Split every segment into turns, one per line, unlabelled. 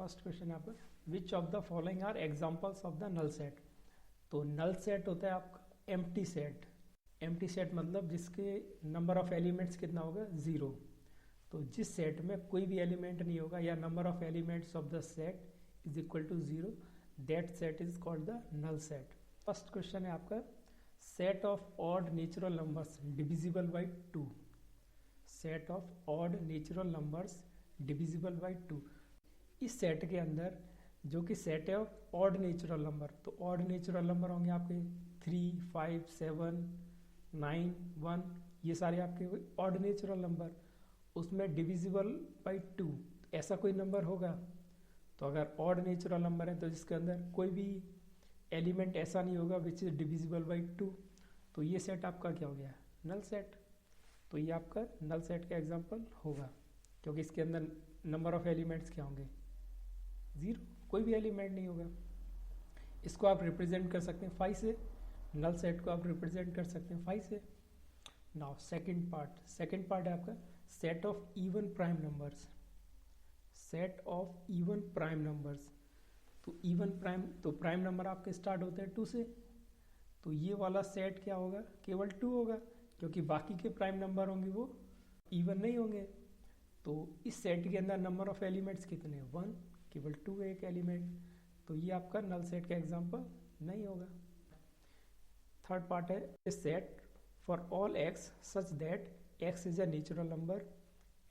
First question यहाँ पर, which of the following are examples of the null set. तो null set होता है आपका एम्प्टी सेट। एम्प्टी सेट मतलब जिसके नंबर ऑफ एलिमेंट्स कितना होगा, 0। तो जिस सेट में कोई भी एलिमेंट नहीं होगा या number of elements of the set is equal to 0, that set is called the null set. First question है आपका, set of odd natural numbers divisible by 2। Set of odd natural numbers divisible by 2। इस set के अंदर जो कि set है of odd natural number, तो odd natural number होंगे आपके 3, 5, 7, 9, 1, ये सारे आपके ऑड नेचुरल नंबर। उसमें डिविजिबल बाई 2 ऐसा कोई नंबर होगा। तो अगर ऑड नेचुरल नंबर है तो जिसके अंदर कोई भी एलिमेंट ऐसा नहीं होगा विच इज डिविजिबल बाई 2, तो ये सेट आपका क्या हो गया, नल सेट। तो ये आपका नल सेट का एग्जांपल होगा क्योंकि इसके अंदर नंबर ऑफ एलिमेंट्स क्या होंगे, 0, कोई भी एलिमेंट नहीं होगा। इसको आप रिप्रेजेंट कर सकते हैं 5 से, नल सेट को आप रिप्रेजेंट कर सकते हैं 5 से। नाउ सेकंड पार्ट है आपका set of even prime numbers. Set of even prime numbers, तो इवन प्राइम, तो प्राइम नंबर आपके स्टार्ट होते हैं 2 से, तो ये वाला सेट क्या होगा, केवल 2 होगा क्योंकि बाकी के प्राइम नंबर होंगे वो इवन नहीं होंगे। तो इस सेट के अंदर नंबर ऑफ एलिमेंट्स कितने हैं, 1, केवल 2 है एक एलिमेंट, तो ये आपका नल सेट का एग्जांपल नहीं होगा। थर्ड पार्ट है set for all x such that X is a natural number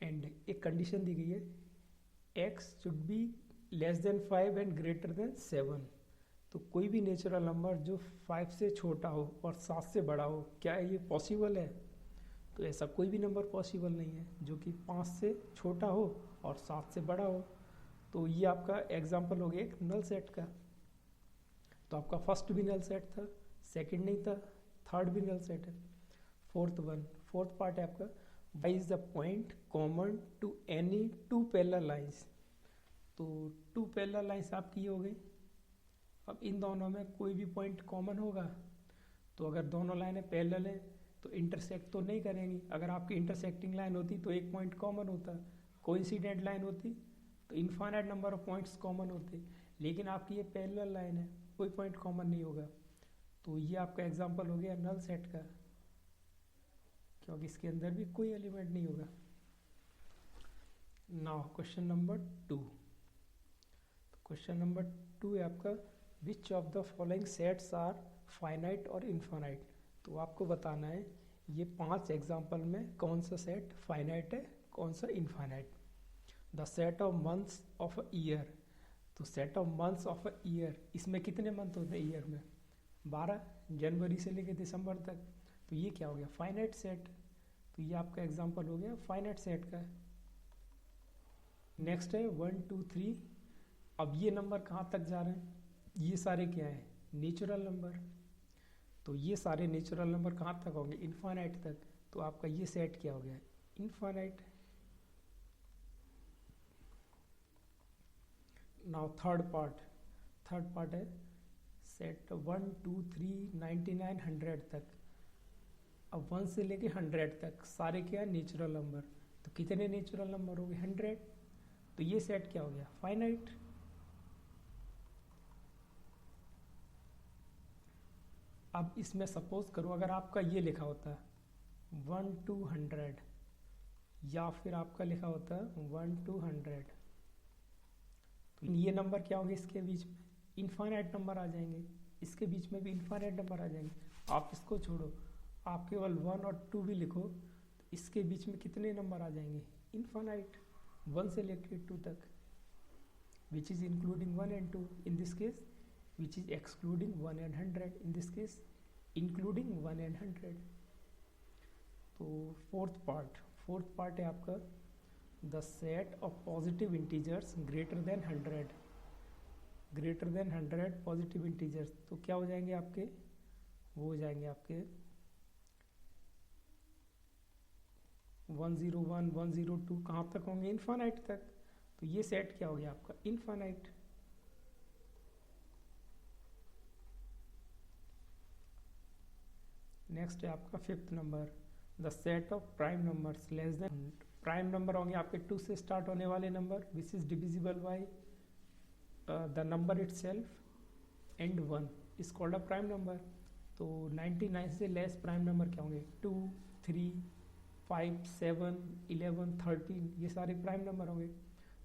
and एक कंडीशन दी गई है, x should be less than 5 and greater than 7। तो कोई भी नेचुरल नंबर जो 5 से छोटा हो और 7 से बड़ा हो, क्या ये पॉसिबल है? तो ऐसा कोई भी नंबर पॉसिबल नहीं है जो कि 5 से छोटा हो और 7 से बड़ा हो। तो ये आपका एग्जाम्पल हो गया एक नल सेट का। तो आपका फर्स्ट भी नल सेट था, सेकंड नहीं था, थर्ड भी नल सेट है। फोर्थ पार्ट है आपका, Y is the point common to any 2 parallel lines. तो 2 पैरेलल लाइंस आपकी हो गई। अब इन दोनों में कोई भी पॉइंट कॉमन होगा, तो अगर दोनों लाइनें पैरेलल है तो इंटरसेक्ट तो नहीं करेंगी। अगर आपकी इंटरसेक्टिंग लाइन होती तो एक पॉइंट कॉमन होता, कोइंसिडेंट लाइन होती तो infinite number of points common होते, लेकिन आपकी ये पैरेलल लाइन है, कोई पॉइंट कॉमन नहीं होगा। तो ये आपका एग्जांपल हो गया नल सेट का क्योंकि इसके अंदर भी कोई एलिमेंट नहीं होगा। Now question number 2। Question number 2 है आपका, which of the following sets are finite और इनफाइनाइट। तो आपको बताना है ये 5 एग्जाम्पल में कौन सा सेट फाइनाइट है, कौन सा infinite. The set of months of a year. तो set of months of a year, इसमें कितने मंथ होते हैं ईयर में, 12, जनवरी से लेकर दिसंबर तक। तो ये क्या हो गया, फाइनाइट सेट। तो ये आपका एग्जाम्पल हो गया फाइनाइट सेट का। नेक्स्ट है 1, 2, 3। अब ये नंबर कहाँ तक जा रहे हैं, ये सारे क्या है, नेचुरल नंबर। तो ये सारे नेचुरल नंबर कहाँ तक होंगे, इनफाइनाइट तक। तो आपका ये सेट क्या हो गया, इनफाइनाइट। नाउ थर्ड पार्ट है सेट 1, 2, 3, 99, 100 तक। अब 1 से लेके 100 तक सारे क्या है, नेचुरल नंबर। तो कितने नेचुरल नंबर हो गए, 100। तो ये सेट क्या हो गया, फाइनाइट। अब इसमें सपोज करो अगर आपका ये लिखा होता 1 to 100 या फिर आपका लिखा होता 1 to 100, तो ये नंबर क्या होंगे, इसके बीच में इनफाइनाइट नंबर आ जाएंगे, इसके बीच में भी इनफाइनाइट नंबर आ जाएंगे। आप इसको छोड़ो, आप केवल 1 और 2 भी लिखो तो इसके बीच में कितने नंबर आ जाएंगे, इनफाइनाइट, 1 से लेकर 2 तक, which is including 1 and 2 in this case, which is excluding 1 and 100 in this case including 1 and 100। तो फोर्थ पार्ट है आपका the set of positive integers greater than 100 positive integers. तो क्या हो जाएंगे आपके, वो हो जाएंगे आपके 101, 102, कहाँ तक होंगे, इनफाइनाइट तक। तो ये सेट क्या हो गया आपका, इनफाइनाइट। नेक्स्ट है आपका 5th number, the set of prime numbers less than. Prime number होंगे आपके 2 से स्टार्ट होने वाले number which is divisible by the number it self and 1 is called a prime number. तो 99 से लेस प्राइम नंबर क्या होंगे? 2, 3, 5, 7, 11, 13, ये सारे प्राइम नंबर होंगे।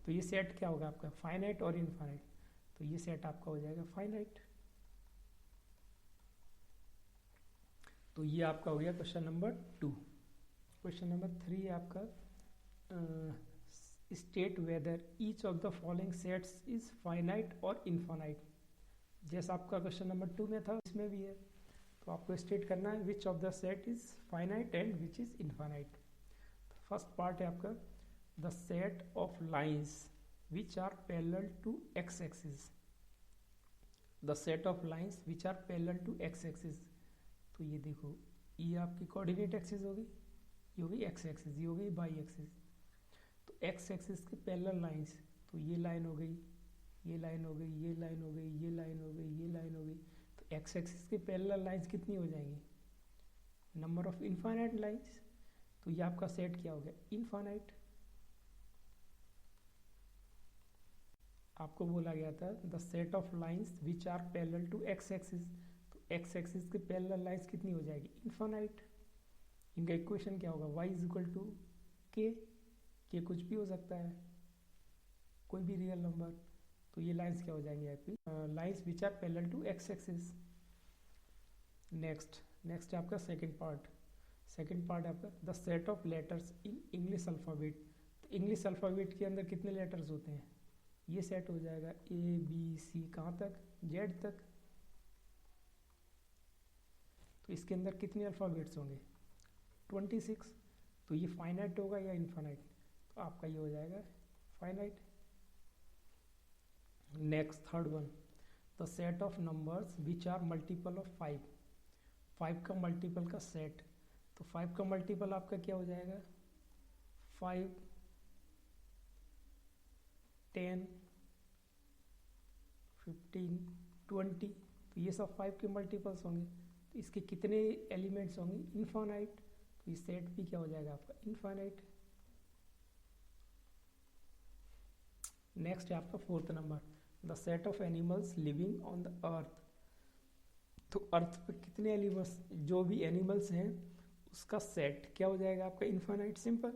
तो ये सेट क्या होगा आपका? फाइनाइट और इनफाइनाइट। तो ये सेट आपका हो जाएगा फाइनाइट। तो ये आपका हो गया क्वेश्चन नंबर 2। क्वेश्चन नंबर 3 आपका state whether each of the following sets is finite और इनफाइनाइट। जैसा आपका क्वेश्चन नंबर 2 में था, इसमें भी है। तो आपको स्टेट करना है which of the set is finite and which is infinite. First part है आपका the set of lines which are parallel to X axis. The set of lines which are parallel to X axis. तो ये देखो, ये आपकी coordinate axis होगी, ये होगी एक्स एक्सिस, ये होगी वाई एक्सिस। तो एक्स एक्सिस के पैरेलल लाइंस, तो ये लाइन हो गई, ये लाइन हो गई, ये लाइन हो गई, ये लाइन हो गई, ये लाइन हो गई। तो एक्स एक्सिस के पैरेलल लाइंस कितनी हो जाएंगी? Number of infinite lines. तो ये आपका सेट क्या हो गया? इनफाइनाइट। आपको बोला गया था the set of lines which are parallel to X axis. तो एक्स एक्सिस के पैरेलल लाइंस कितनी हो जाएगी? इनफाइनाइट। इनका इक्वेशन क्या होगा? y इज इक्वल टू के कुछ भी हो सकता है, कोई भी रियल नंबर। तो ये लाइंस क्या हो जाएंगी आपकी? Lines which are parallel to X axis. Next है आपका सेकंड पार्ट है आपका the set of letters in English alphabet. तो इंग्लिश अल्फ़ाबेट के अंदर कितने लेटर्स होते हैं? ये सेट हो जाएगा ABC, कहाँ तक? Z तक। तो इसके अंदर कितने अल्फ़ाबेट्स होंगे? 26। तो ये फाइनाइट होगा या इनफाइनाइट? तो आपका ये हो जाएगा finite. Next third one the set of numbers which are multiple of 5 का मल्टीपल का सेट। तो 5 का मल्टीपल आपका क्या हो जाएगा? 5, 10, 15, 20। तो ये सब 5 के मल्टीपल्स होंगे। तो इसके कितने एलिमेंट्स होंगे? इनफाइनाइट। तो ये सेट भी क्या हो जाएगा आपका? इनफाइनाइट। नेक्स्ट है आपका fourth number the set of animals living on the earth. तो अर्थ पे कितने एनिमल्स, जो भी एनिमल्स हैं उसका सेट क्या हो जाएगा आपका? इनफाइनाइट। सिंपल।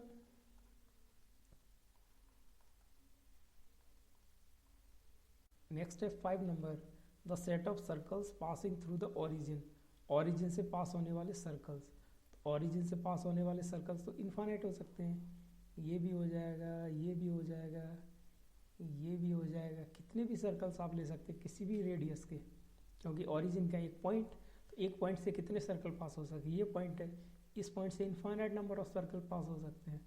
नेक्स्ट है 5 number the set of circles passing through the origin से पास होने वाले सर्कल्स। तो ओरिजिन से पास होने वाले सर्कल्स तो इनफाइनाइट हो सकते हैं। ये भी हो जाएगा, ये भी हो जाएगा, ये भी हो जाएगा। कितने भी सर्कल्स आप ले सकते हैं किसी भी रेडियस के, क्योंकि ओरिजिन का एक पॉइंट, तो एक पॉइंट से कितने सर्कल पास हो सकते हैं? ये पॉइंट है, इस पॉइंट से इनफाइनाइट नंबर ऑफ सर्कल पास हो सकते हैं।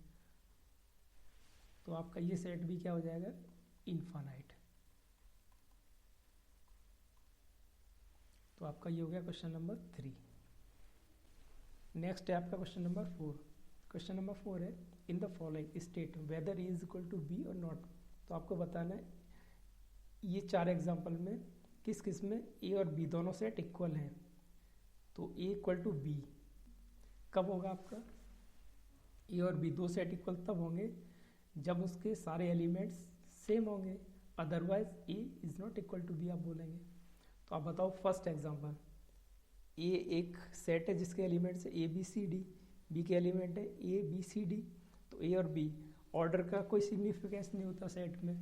तो आपका ये सेट भी क्या हो जाएगा? इनफाइनाइट। तो आपका ये हो गया क्वेश्चन नंबर 3। नेक्स्ट है आपका क्वेश्चन नंबर 4। क्वेश्चन नंबर 4 है in the following state whether A is equal to B और नॉट। तो आपको बताना है ये 4 एग्जाम्पल में किस किस में ए और बी दोनों सेट इक्वल हैं। तो ए इक्वल टू बी कब होगा आपका? ए और बी दो सेट इक्वल तब होंगे जब उसके सारे एलिमेंट्स सेम होंगे, otherwise A is not equal to B आप बोलेंगे। तो आप बताओ फर्स्ट एग्जांपल, ए एक सेट है जिसके एलिमेंट्स है A B C D, B के एलिमेंट है ए बी सी डी। तो ए और बी ऑर्डर का कोई सिग्निफिकेंस नहीं होता सेट में,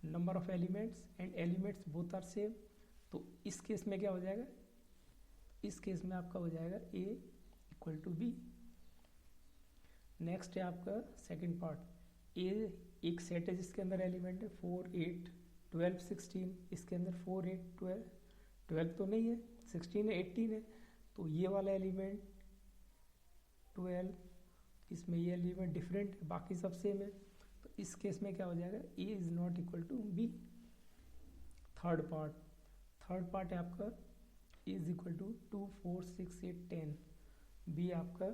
number of elements and elements both are same. तो इस केस में क्या हो जाएगा? इस केस में आपका हो जाएगा ए इक्वल टू बी। नेक्स्ट है आपका सेकंड पार्ट, ए एक सेट है जिसके अंदर एलिमेंट है 4, 8, 12, 16। इसके अंदर 4, 8, 12 तो नहीं है, 16 है, 18 है। तो ये वाला एलिमेंट 12, इसमें ये एलिमेंट डिफरेंट है, बाकी सब सेम है। तो इस केस में क्या हो जाएगा? A is not equal to B. Third part है आपका A is equal to 2, 4, 6, 8, 10। B आपका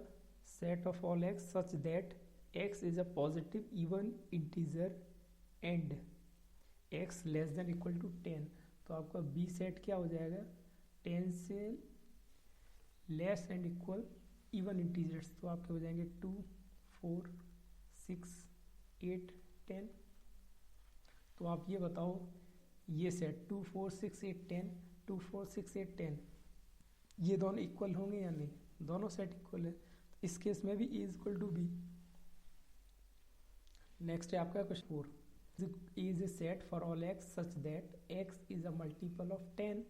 set of all x such that x is a positive even integer and x less than equal to 10। तो आपका b set क्या हो जाएगा? 10 से less and equal even integers. तो आपके हो जाएंगे 2, 4, 6, 8, 10। तो आप ये बताओ ये सेट 2 4 6 8 10, 2 4 6 8 10, ये दोनों इक्वल होंगे या नहीं? दोनों सेट इक्वल है। इस केस में भी A is equal to B. Next है आपका question 4, is a set for all x such that x is a multiple of 10।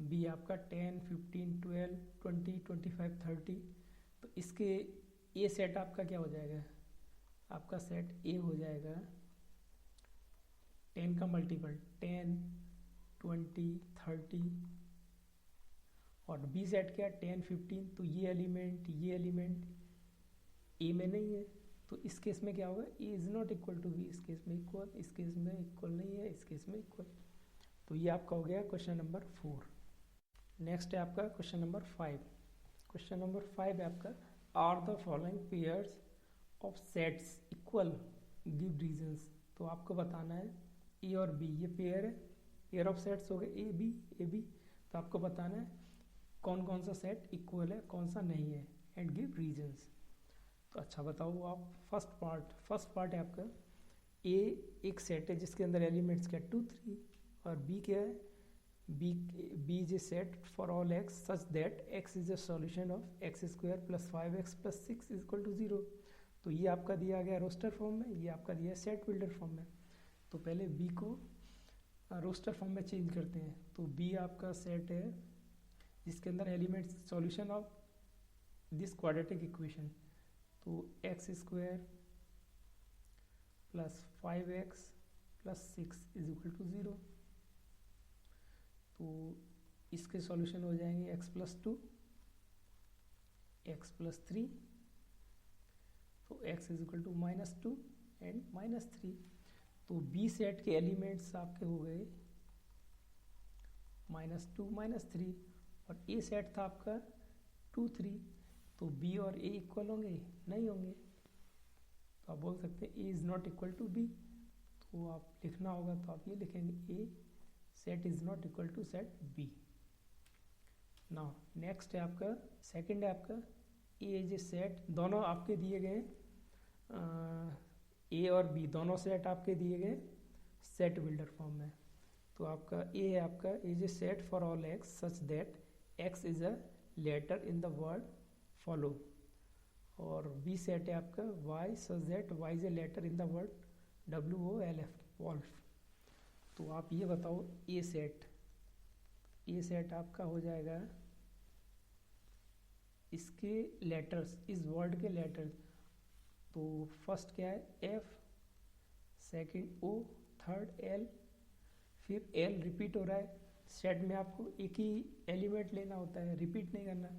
b आपका 10 15 12 20 25 30। तो इसके ए सेट आपका क्या हो जाएगा? आपका सेट ए हो जाएगा 10 का मल्टीपल 10 20 30, और बी सेट क्या है 10 15। तो ये एलिमेंट ए में नहीं है, तो इस केस में क्या होगा? A is not equal to B. इस केस में इक्वल, इस केस में इक्वल नहीं है, इस केस में इक्वल। तो ये आपका हो गया क्वेश्चन नंबर 4। नेक्स्ट है आपका क्वेश्चन नंबर 5। क्वेश्चन नंबर 5 है आपका, are the following pairs of sets equal, give reasons. तो आपको बताना है ए और बी ये पेयर है, पेयर ऑफ सेट्स हो गए ए बी। तो आपको बताना है कौन कौन सा सेट इक्वल है, कौन सा नहीं है, एंड गिव रीजंस। तो अच्छा बताओ आप। फर्स्ट पार्ट है आपका, ए एक सेट है जिसके अंदर एलिमेंट्स क्या 2 3, और बी क्या है? B is a set for all x such that X is a solution of X square plus 5x plus 6 is equal to 0। तो ये आपका दिया गया रोस्टर फॉर्म में, ये आपका दिया सेट बिल्डर फॉर्म में। तो पहले बी को रोस्टर फॉर्म में चेंज करते हैं। तो बी आपका सेट है जिसके अंदर elements solution of this quadratic equation. तो x square plus 5x plus 6 is equal to 0। तो इसके सॉल्यूशन हो जाएंगे x प्लस 2, x प्लस 3, तो x is equal to -2 and -3। तो बी सेट के एलिमेंट्स आपके हो गए -2 -3, और ए सेट था आपका 2 3। तो बी और ए इक्वल होंगे? नहीं होंगे। तो आप बोल सकते हैं A is not equal to B. तो आप लिखना होगा, तो आप ये लिखेंगे A set is not equal to set B. Now next है आपका, सेकंड है आपका, ए इज ए सेट, दोनों आपके दिए गए ए और बी दोनों सेट आपके दिए गए सेट बिल्डर फॉर्म में। तो आपका ए है आपका is a set for all x such that X is a letter in the word follow, और बी सेट है आपका Y such that Y is a letter in the word WOLF wolf. तो आप ये बताओ ए set आपका हो जाएगा इसके लेटर्स, इस वर्ड के लेटर्स। तो फर्स्ट क्या है F, second O, third L, फिर L रिपीट हो रहा है। सेट में आपको एक ही एलिमेंट लेना होता है, रिपीट नहीं करना।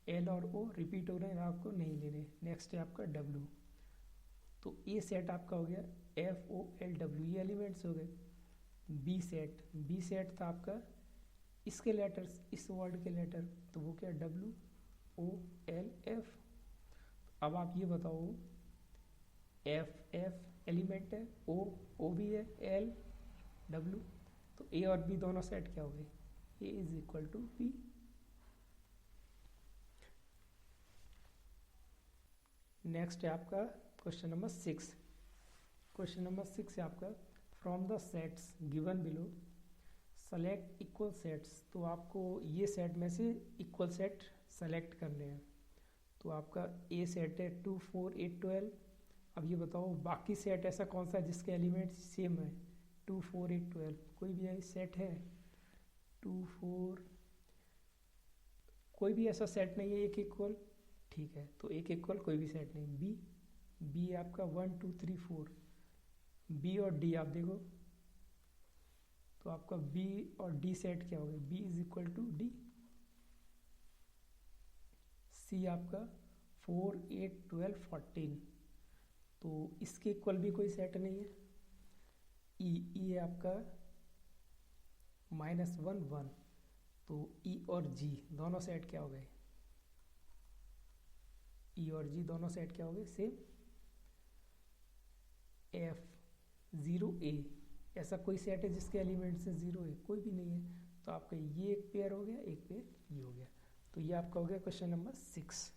L और O रिपीट हो रहे हैं, आपको नहीं लेने। नेक्स्ट है आपका W। तो ए सेट आपका हो गया FOLW, ये एलिमेंट्स हो गए। बी सेट था आपका इसके लेटर्स, इस वर्ड के लेटर, तो वो क्या WOLF। अब आप ये बताओ F एलिमेंट है, O भी है, L W। तो ए और बी दोनों सेट क्या हो गए? A is equal to B. Next है आपका क्वेश्चन नंबर 6। क्वेश्चन नंबर 6 है आपका, from the sets given below select equal sets. तो आपको ये सेट में से इक्वल सेट सेलेक्ट करने हैं। तो आपका ए सेट है 2 4 8 12। अब ये बताओ बाकी सेट ऐसा कौन सा है जिसके एलिमेंट्स सेम है 2 4 8 12? कोई भी ऐसा सेट है 2 4, कोई भी ऐसा सेट नहीं है एक इक्वल? ठीक है, तो एक इक्वल कोई भी सेट नहीं। बी आपका 1 2 3 4, बी और डी आप देखो, तो आपका बी और डी सेट क्या हो गया? B is equal to D. C आपका 4 8 12 14, तो इसके इक्वल भी कोई सेट नहीं है। ई है आपका -1 1, तो ई और जी दोनों सेट क्या हो गए? ई और जी दोनों सेट क्या हो गए? सेम। F 0A, ऐसा कोई सेट है जिसके एलिमेंट्स है 0A? कोई भी नहीं है। तो आपका ये एक पेयर हो गया, एक पेयर ये हो गया। तो ये आपका हो गया क्वेश्चन नंबर 6।